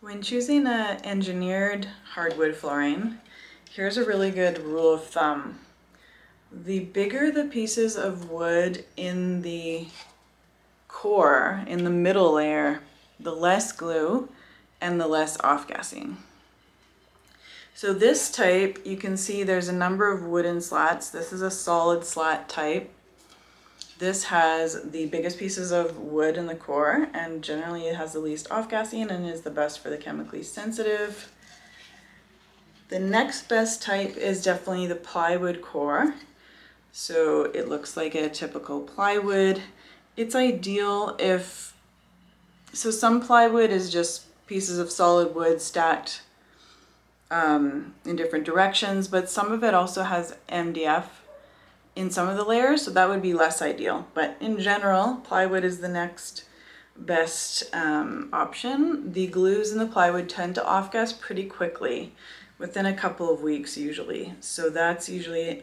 When choosing an engineered hardwood flooring, here's a really good rule of thumb. The bigger the pieces of wood in the core, in the middle layer, the less glue and the less off-gassing. So this type, you can see there's a number of wooden slats. This is a solid slat type. This has the biggest pieces of wood in the core, and generally it has the least off-gassing and is the best for the chemically sensitive. The next best type is definitely the plywood core. So it looks like a typical plywood. It's ideal if, so some plywood is just pieces of solid wood stacked in different directions, but some of it also has MDF in some of the layers, so that would be less ideal. But in general, plywood is the next best option. The glues in the plywood tend to off-gas pretty quickly, within a couple of weeks usually. So that's usually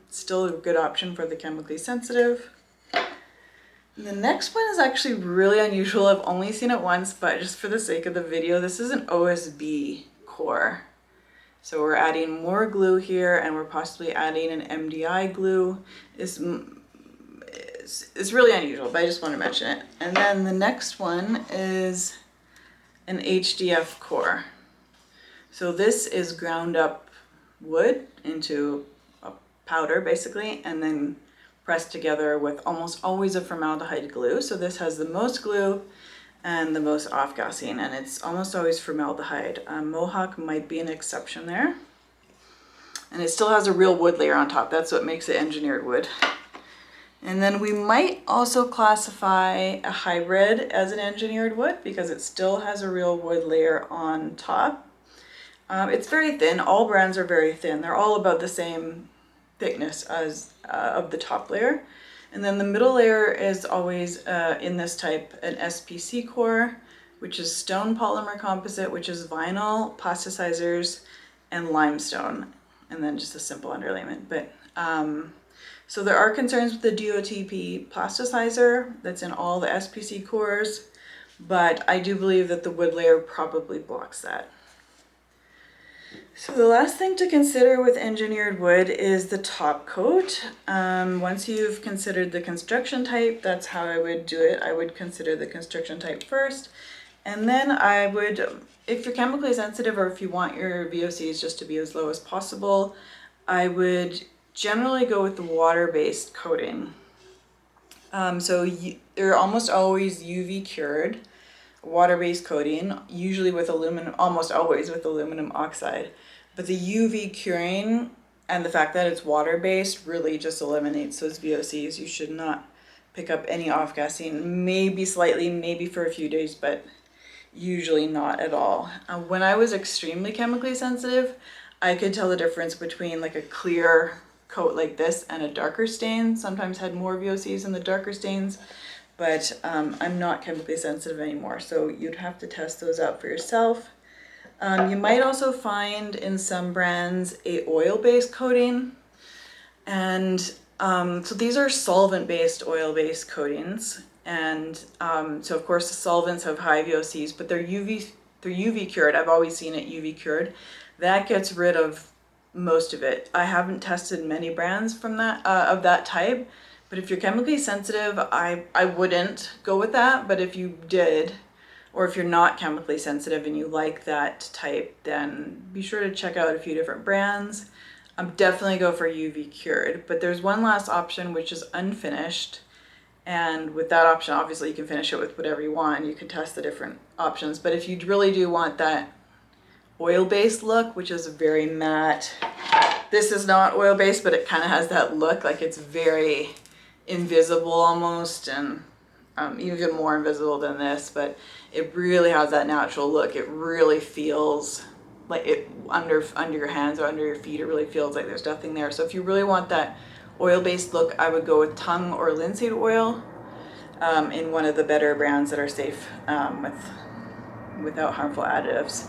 still a good option for the chemically sensitive. And the next one is actually really unusual. I've only seen it once, but just for the sake of the video, this is an OSB core. So we're adding more glue here, and we're possibly adding an MDI glue. It's really unusual, but I just want to mention it. And then the next one is an HDF core. So this is ground up wood into a powder basically, and then pressed together with almost always a formaldehyde glue. So this has the most glue and the most off-gassing, and it's almost always formaldehyde. Mohawk might be an exception there. And it still has a real wood layer on top. That's what makes it engineered wood. And then we might also classify a hybrid as an engineered wood because it still has a real wood layer on top. It's very thin. All brands are very thin. They're all about the same thickness as of the top layer. And then the middle layer is always in this type an SPC core, which is stone polymer composite, which is vinyl, plasticizers, and limestone, and then just a simple underlayment. But so there are concerns with the DOTP plasticizer that's in all the SPC cores, but I do believe that the wood layer probably blocks that. So the last thing to consider with engineered wood is the top coat. Once you've considered the construction type, that's how I would do it. I would consider the construction type first, and then I would, if you're chemically sensitive or if you want your VOCs just to be as low as possible, I would generally go with the water-based coating. They're almost always UV cured, water-based coating, usually with aluminum, almost always with aluminum oxide. But the UV curing and the fact that it's water-based really just eliminates those VOCs. You should not pick up any off-gassing, maybe slightly, maybe for a few days, but usually not at all. When I was extremely chemically sensitive, I could tell the difference between like a clear coat like this and a darker stain. Sometimes had more VOCs in the darker stains, but I'm not chemically sensitive anymore, so you'd have to test those out for yourself. You might also find in some brands a oil-based coating, and so these are solvent-based oil-based coatings, and so of course the solvents have high VOCs, but they're UV cured. I've always seen it UV cured. That gets rid of most of it. I haven't tested many brands from that of that type, but if you're chemically sensitive, I wouldn't go with that. But if you did, or if you're not chemically sensitive and you like that type, then be sure to check out a few different brands. Definitely go for UV cured. But there's one last option, which is unfinished. And with that option, obviously you can finish it with whatever you want. You can test the different options. But if you really do want that oil-based look, which is very matte, this is not oil-based, but it kind of has that look, like it's very invisible almost, and even more invisible than this, but it really has that natural look. It really feels like it under your hands or under your feet, it really feels like there's nothing there. So if you really want that oil-based look, I would go with tung or linseed oil in one of the better brands that are safe without harmful additives.